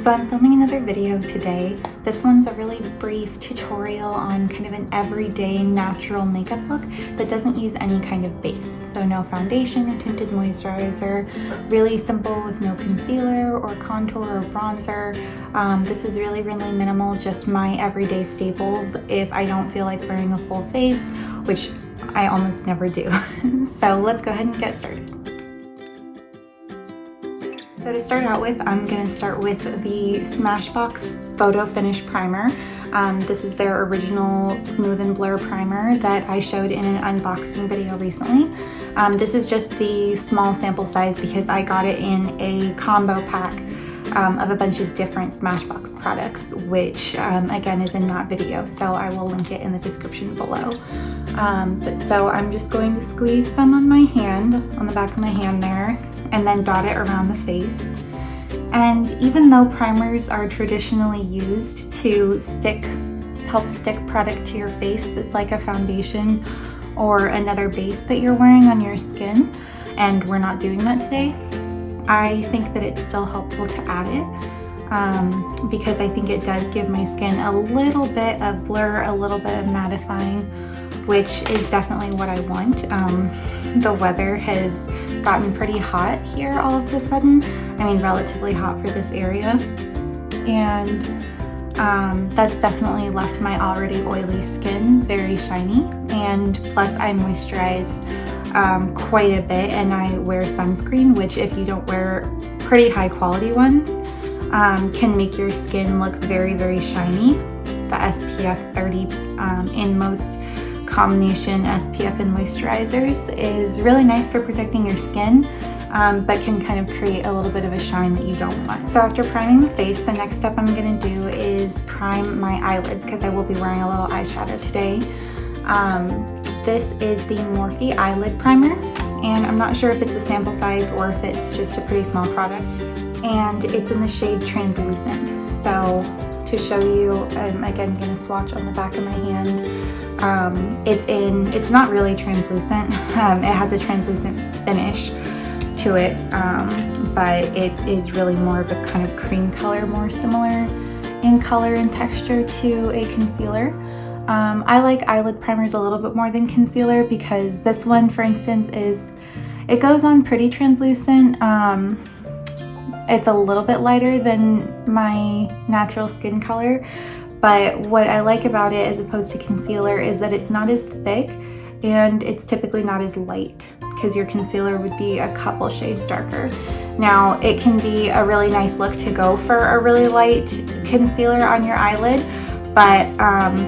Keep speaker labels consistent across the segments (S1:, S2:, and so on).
S1: So I'm filming another video today. This one's a really brief tutorial on kind of an everyday natural makeup look that doesn't use any kind of base. So no foundation or tinted moisturizer, really simple with no concealer or contour or bronzer. This is really minimal, just my everyday staples if I don't feel like wearing a full face, which I almost never do. So let's go ahead and get started. So to start out with, I'm going to start with the Smashbox Photo Finish Primer. This is their original Smooth and Blur primer that I showed in an unboxing video recently. This is just the small sample size because I got it in a combo pack of a bunch of different Smashbox products, which again is in that video, so I will link it in the description below. So I'm just going to squeeze some on my hand, on the back of my hand there, and then dot it around the face. And even though primers are traditionally used to help stick product to your face that's like a foundation or another base that you're wearing on your skin, and we're not doing that today, I think that it's still helpful to add it because I think it does give my skin a little bit of blur, a little bit of mattifying, which is definitely what I want. The weather has gotten pretty hot here all of a sudden. I mean, relatively hot for this area. And that's definitely left my already oily skin very shiny. And plus I moisturize quite a bit, and I wear sunscreen, which if you don't wear pretty high quality ones, can make your skin look very shiny. The SPF 30 in most combination SPF and moisturizers is really nice for protecting your skin, but can kind of create a little bit of a shine that you don't want. So after priming the face, the next step I'm going to do is prime my eyelids because I will be wearing a little eyeshadow today. This is the Morphe eyelid primer, and I'm not sure if it's a sample size or if it's just a pretty small product, and it's in the shade Translucent. So to show you, I'm again going to swatch on the back of my hand. It's not really translucent. It has a translucent finish to it, but it is really more of a kind of cream color, more similar in color and texture to a concealer. I like eyelid primers a little bit more than concealer because this one, for instance, it goes on pretty translucent. It's a little bit lighter than my natural skin color, but what I like about it as opposed to concealer is that it's not as thick and it's typically not as light, because your concealer would be a couple shades darker. Now, it can be a really nice look to go for a really light concealer on your eyelid, but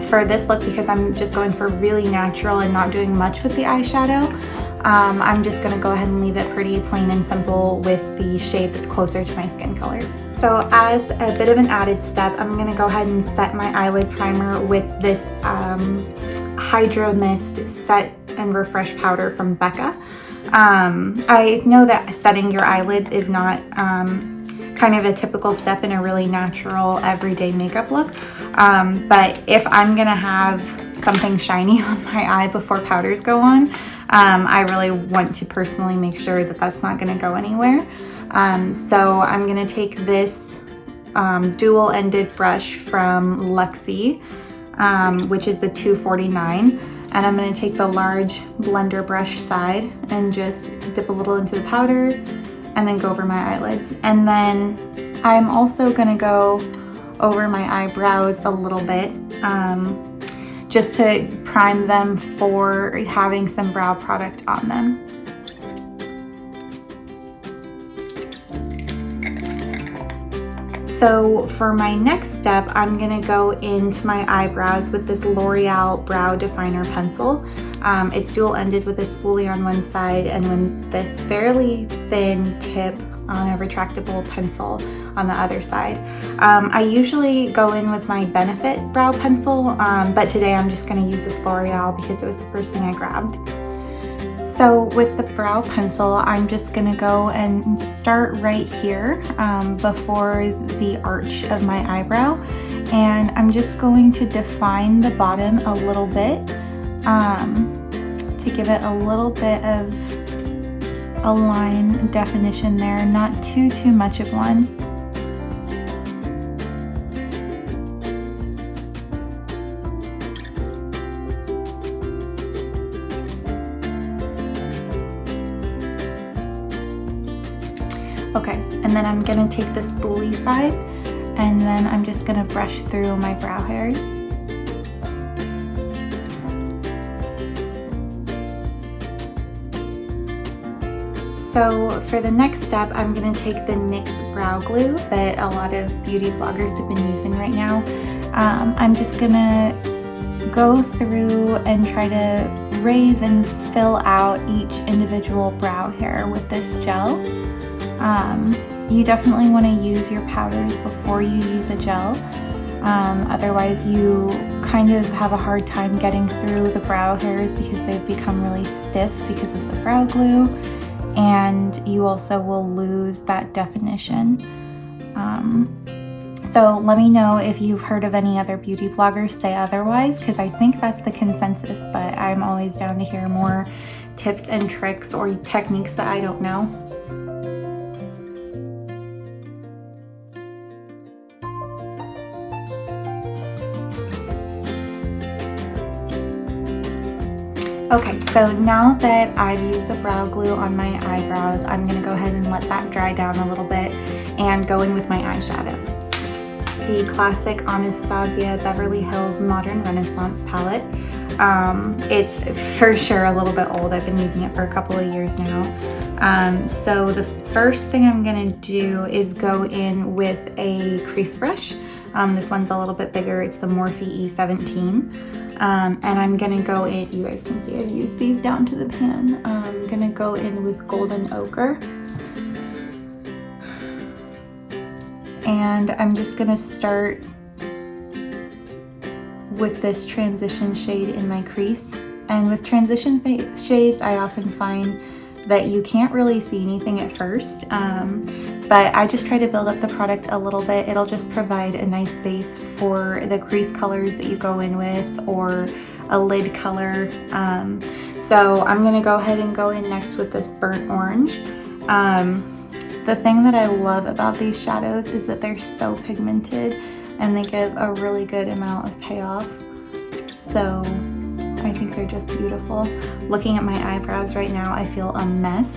S1: for this look, because I'm just going for really natural and not doing much with the eyeshadow, I'm just going to go ahead and leave it pretty plain and simple with the shade that's closer to my skin color. So as a bit of an added step, I'm going to go ahead and set my eyelid primer with this Hydro Mist Set and Refresh Powder from Becca. I know that setting your eyelids is not kind of a typical step in a really natural everyday makeup look, but if I'm going to have something shiny on my eye before powders go on, I really want to personally make sure that that's not going to go anywhere. So I'm going to take this dual-ended brush from Luxie, which is the 249, and I'm going to take the large blender brush side and just dip a little into the powder and then go over my eyelids. And then I'm also going to go over my eyebrows a little bit, just to prime them for having some brow product on them. So for my next step, I'm going to go into my eyebrows with this L'Oreal Brow Definer Pencil. It's dual-ended with a spoolie on one side and with this fairly thin tip on a retractable pencil on the other side. I usually go in with my Benefit brow pencil, but today I'm just going to use this L'Oreal because it was the first thing I grabbed. So with the brow pencil, I'm just going to go and start right here before the arch of my eyebrow, and I'm just going to define the bottom a little bit to give it a little bit of a line definition there, not too much of one. Okay, and then I'm gonna take the spoolie side and then I'm just gonna brush through my brow hairs. So for the next step, I'm gonna take the NYX brow glue that a lot of beauty bloggers have been using right now. I'm just gonna go through and try to raise and fill out each individual brow hair with this gel. You definitely want to use your powders before you use a gel. Otherwise you kind of have a hard time getting through the brow hairs because they've become really stiff because of the brow glue, and you also will lose that definition. So let me know if you've heard of any other beauty bloggers say otherwise, because I think that's the consensus, but I'm always down to hear more tips and tricks or techniques that I don't know. Okay, so now that I've used the brow glue on my eyebrows, I'm gonna go ahead and let that dry down a little bit and go in with my eyeshadow. The classic Anastasia Beverly Hills Modern Renaissance palette. It's for sure a little bit old. I've been using it for a couple of years now. So the first thing I'm gonna do is go in with a crease brush. This one's a little bit bigger. It's the Morphe E17. And I'm gonna go in, you guys can see I've used these down to the pan. I'm gonna go in with Golden Ochre. And I'm just gonna start with this transition shade in my crease. And with transition shades, I often find that you can't really see anything at first, but I just try to build up the product a little bit. It'll just provide a nice base for the crease colors that you go in with, or a lid color. So I'm gonna go ahead and go in next with this burnt orange. The thing that I love about these shadows is that they're so pigmented and they give a really good amount of payoff. So I think they're just beautiful. Looking at my eyebrows right now, I feel a mess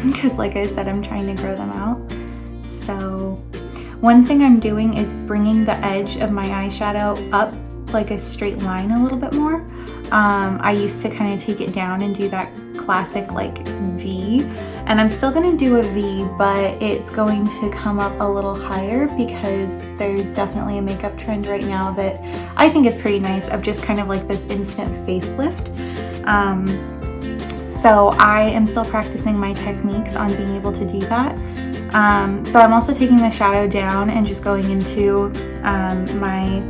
S1: because like I said, I'm trying to grow them out. So one thing I'm doing is bringing the edge of my eyeshadow up like a straight line a little bit more. I used to kind of take it down and do that classic like V, and I'm still gonna do a V, but it's going to come up a little higher because there's definitely a makeup trend right now that I think is pretty nice of just kind of like this instant facelift. So I am still practicing my techniques on being able to do that. So I'm also taking the shadow down and just going into my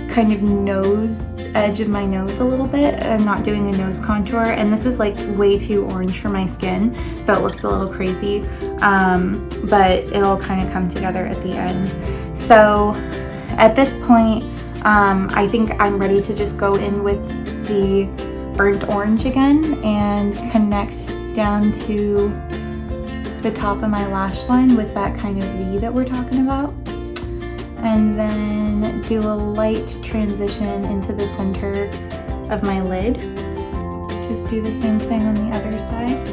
S1: kind of nose, edge of my nose a little bit. I'm not doing a nose contour, and this is like way too orange for my skin, so it looks a little crazy, but it'll kind of come together at the end. So at this point, I think I'm ready to just go in with the burnt orange again and connect down to the top of my lash line with that kind of V that we're talking about. And then do a light transition into the center of my lid. Just do the same thing on the other side.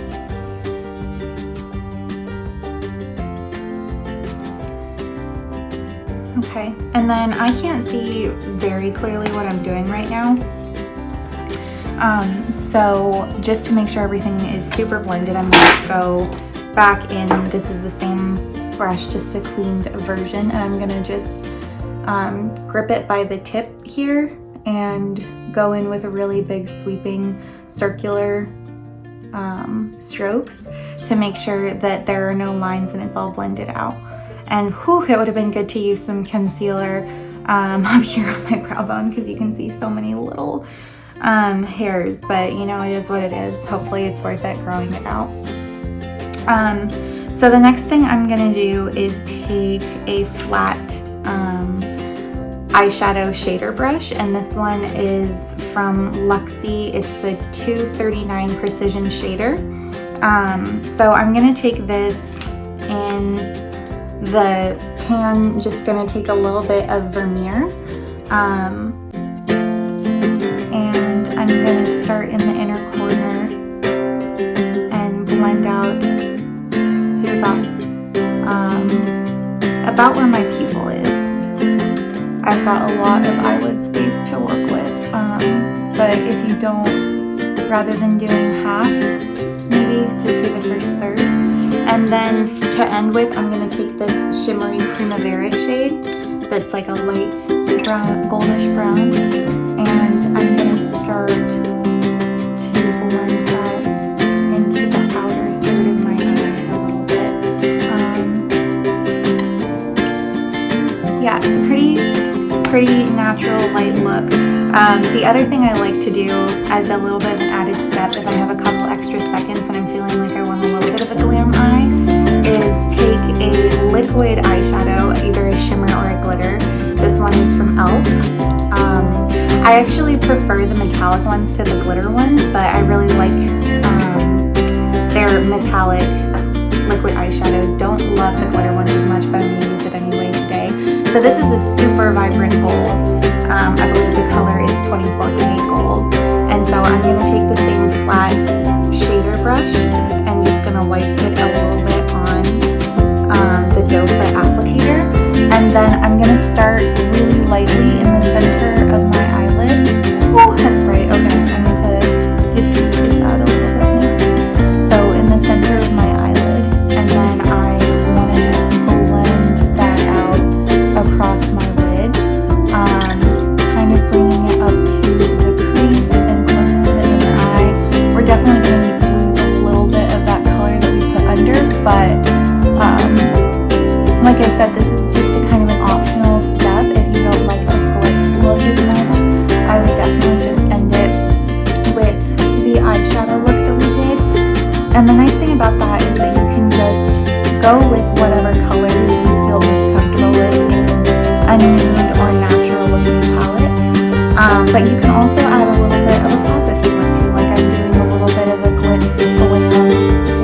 S1: Okay, and then I can't see very clearly what I'm doing right now. So just to make sure everything is super blended, I'm gonna go back in. This is the same brush, just a cleaned version, and I'm gonna just grip it by the tip here and go in with a really big sweeping circular strokes to make sure that there are no lines and it's all blended out. And whew, it would have been good to use some concealer up here on my brow bone because you can see so many little hairs, but you know, it is what it is. Hopefully it's worth it growing it out. So the next thing I'm gonna do is take a flat eyeshadow shader brush, and this one is from Luxie. It's the 239 Precision Shader. So I'm gonna take this in the pan, just gonna take a little bit of Vermeer, and I'm gonna start in the inner corner and blend out about where my pupil is. I've got a lot of eyelid space to work with, but if you don't, rather than doing half, maybe just do the first third. And then to end with, I'm going to take this shimmery Primavera shade that's like a light brown, goldish brown, and I'm going to start to blend that into the outer third of my eye a little bit. Yeah, it's a pretty natural light look. The other thing I like to do as a little bit of an added step, if I have a couple extra seconds and I'm feeling like I want a little bit of a glam eye, is take a liquid eyeshadow, either a shimmer or a glitter. This one is from 𝙈𝙠𝙚. I actually prefer the metallic ones to the glitter ones, but I really like their metallic liquid eyeshadows. Don't love the glitter ones as much, but I'm going to use it anyway today. So this is a super vibrant gold. I believe the color is 24K gold. And so I'm going to take the same flat shader brush and just going to wipe it a little bit on the doe foot applicator. And then I'm going to start really lightly in the center of my eyelid. Oh, that's bright. Okay, I need to diffuse this out a little bit more. So in the center of my eyelid, and then I want to just blend that out across my lid, kind of bringing it up to the crease and close to the inner eye. We're definitely going to need to lose a little bit of that color that we put under, but like I said, this is just a kind of an optional step. If you don't like the glitz look as much, I would definitely just end it with the eyeshadow look that we did. And the nice thing about that is that you can just go with whatever colors you feel most comfortable with in a nude or natural looking palette. But you can also add a little bit of a pop if you want to. Like I'm doing a little bit of a glitz glam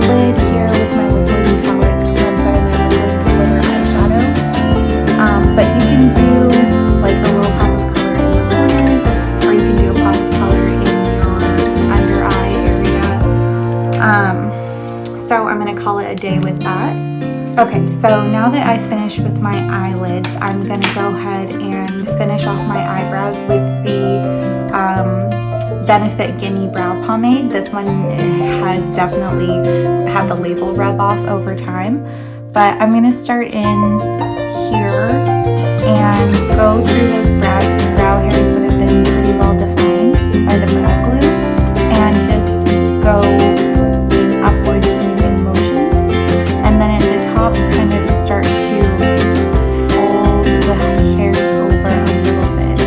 S1: lid here with my liquid metallic, glitter eyeshadow. But you can do like a little pop of color in the corners, or you can do a pop of color in your under eye area. So I'm going to call it a day with that. Okay, so now that I finished with my eyelids, I'm going to go ahead and finish off my eyebrows with the Benefit Gimme Brow Pomade. This one has definitely had the label rub off over time, but I'm going to start in here and go through those brow hairs that have been pretty well defined by the brow glue, and just go in upward sweeping motions, and then at the top kind of start to fold the hairs over a little bit.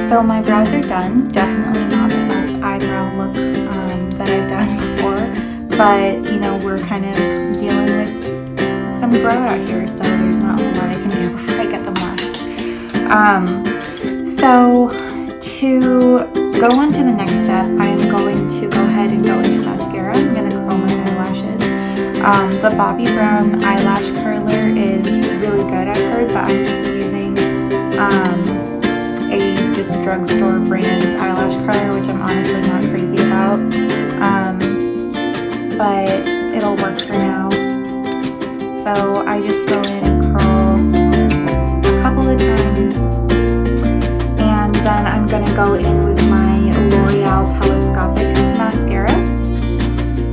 S1: So my brows are done. Definitely not the best eyebrow look that I've done before, but you know, we're kind of dealing with some grow out here, so there's not a whole lot I can do before I get them waxed. So to go on to the next step, I'm going to go ahead and go into mascara. I'm going to curl my eyelashes. The Bobbi Brown eyelash curler is really good, I've heard, but I'm just using a just drugstore brand eyelash curler, which I'm honestly not crazy about, but it'll work for now. So I just go in and curl a couple of times, and then I'm going to go in with my L'Oreal Telescopic mascara,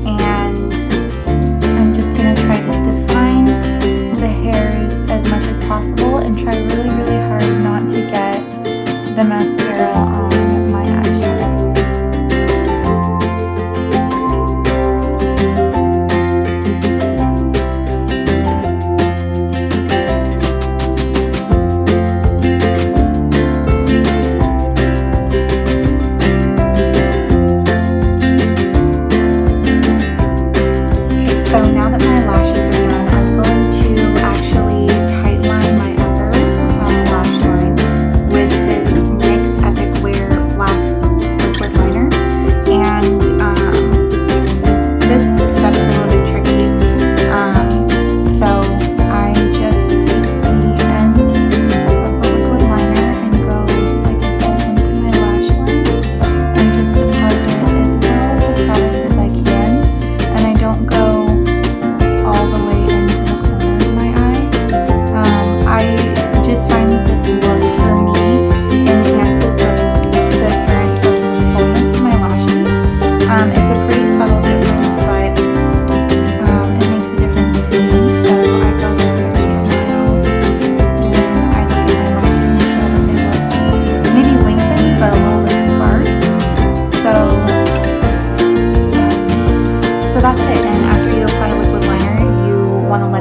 S1: and I'm just going to try to define the hairs as much as possible and try really, really hard not to get the mascara on my eyeshadow.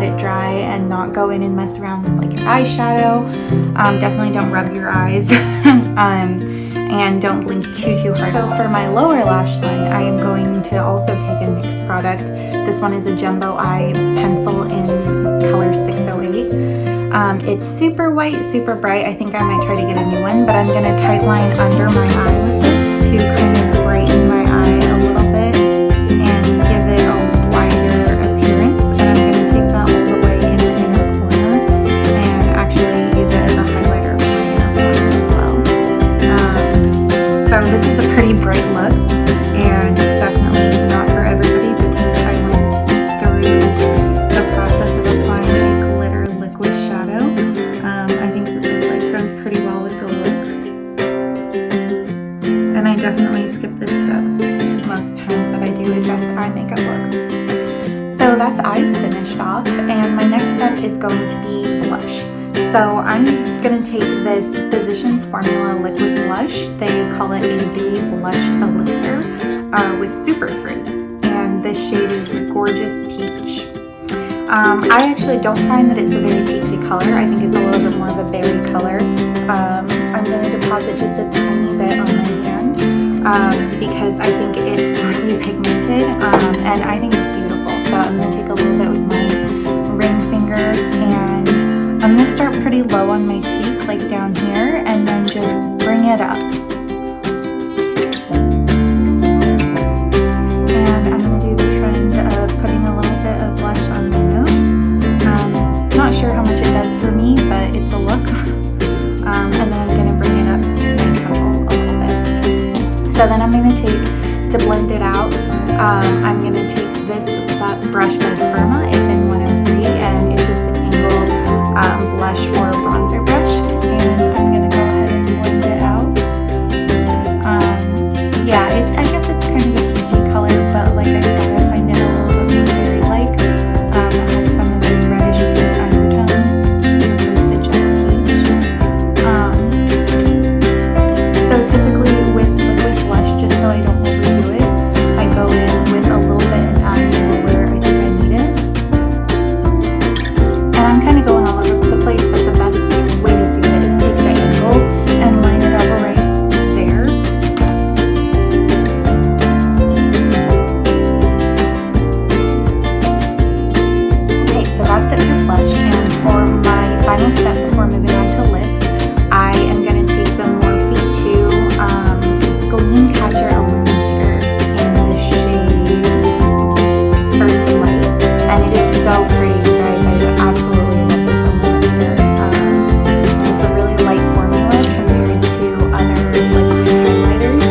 S1: it dry and not go in and mess around with like your eyeshadow. Definitely don't rub your eyes. And don't blink too hard. So for my lower lash line, I am going to also take a NYX product. This one is a Jumbo Eye pencil in color 608. It's super white, super bright. I think I might try to get a new one, but I'm going to tight line under my eye with this to kind of brighten my eye a little bit and give it a wider appearance. And I'm going to take that all the way in the inner corner and actually use it as a highlighter for my inner corner as well. So this is a pretty bright look, and it's definitely not for everybody, but since I went through the process of applying a glitter liquid shadow, I think that this like goes pretty well with the look. And I definitely skip this step most times that I do a just eye makeup look. So that's eyes finished off, and my next step is going to be blush. So I'm going to take this Physicians Formula liquid blush. They call it a Dewy Blush Elixir with superfruits, and this shade is Gorgeous Peach. I actually don't find that it's a very peachy color. I think it's a little bit more of a berry color. I'm going to deposit just a tiny bit on my hand because I think it's really pigmented, and I think it's beautiful. So I'm going to take a little bit with my ring finger, and I'm going to start pretty low on my cheek, like down here, and then just bring it up. And I'm going to do the trend of putting a little bit of blush on my nose. Not sure how much it does for me, but it's a look. And then I'm going to bring it up my temple a little bit. So then I'm going to take, to blend it out, I'm going to take this brush by Firma. It's in 103, and it's just an angled blush or bronzer brush, and I'm going to go ahead and blend it out. Yeah, I guess it's kind of a peachy color, but like I said, I find it a little bit more berry-like. It has some of those reddish pink undertones opposed to just peach. So typically with liquid blush, just so I don't overdo it, I go in with a little bit and add more where I think I need it. And I'm kind of going all over the place, but the best way to do it is take the angle and line it up right there. Okay, so that's it for blush, and for my final step before moving on to lips, I am going to take the Morphe 2 Gleam Catcher Illuminator in the shade First Light, and it is so pretty, you guys. I absolutely love this illuminator. It's a really light formula compared to other liquid highlighters.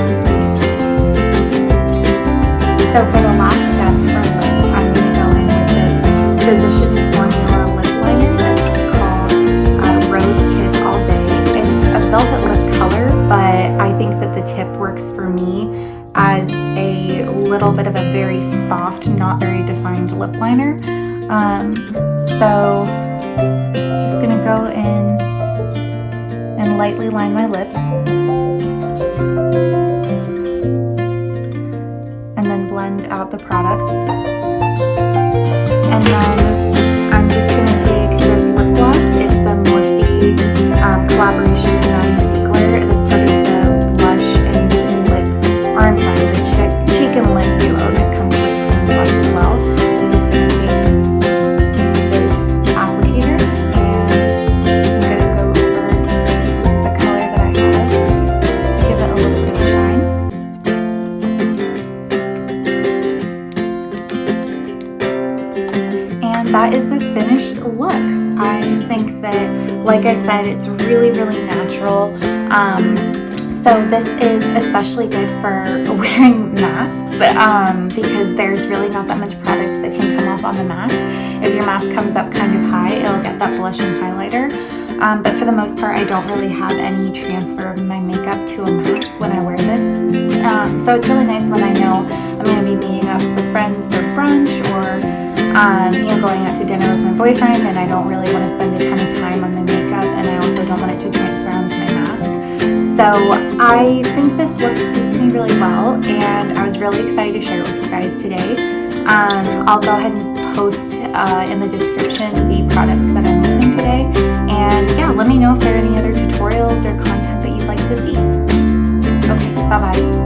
S1: So for the last step for lips, I'm going to go in with this Physicians Formula lip liner that's called Rose Kiss All Day. It's a velvet lip color, but I think that the tip works for me as a little bit of a very soft, not very defined lip liner. So just gonna go in and lightly line my lips, and then blend out the product. And then I'm just gonna take this lip gloss. It's the Morphe collaboration with Ziegler. That's part of the blush and lip, or I'm sorry, the cheek and lip duo that comes with cream blush as well. I'm just gonna take this applicator, and I'm gonna go over the color that I have to give it a little bit of shine. And that is the finished look. I think that, like I said, it's really natural. So this is especially good for wearing masks because there's really not that much product that can come off on the mask. If your mask comes up kind of high, it'll get that blush and highlighter. But for the most part, I don't really have any transfer of my makeup to a mask when I wear this. So it's really nice when I know I'm going to be meeting up with friends for brunch, or going out to dinner with my boyfriend, and I don't really want to spend a ton of time on my makeup, and I also don't want it to transfer onto my mask. So I think this look suits me really well, and I was really excited to share it with you guys today. I'll go ahead and post in the description the products that I'm using today. And yeah, let me know if there are any other tutorials or content that you'd like to see. Okay, bye-bye.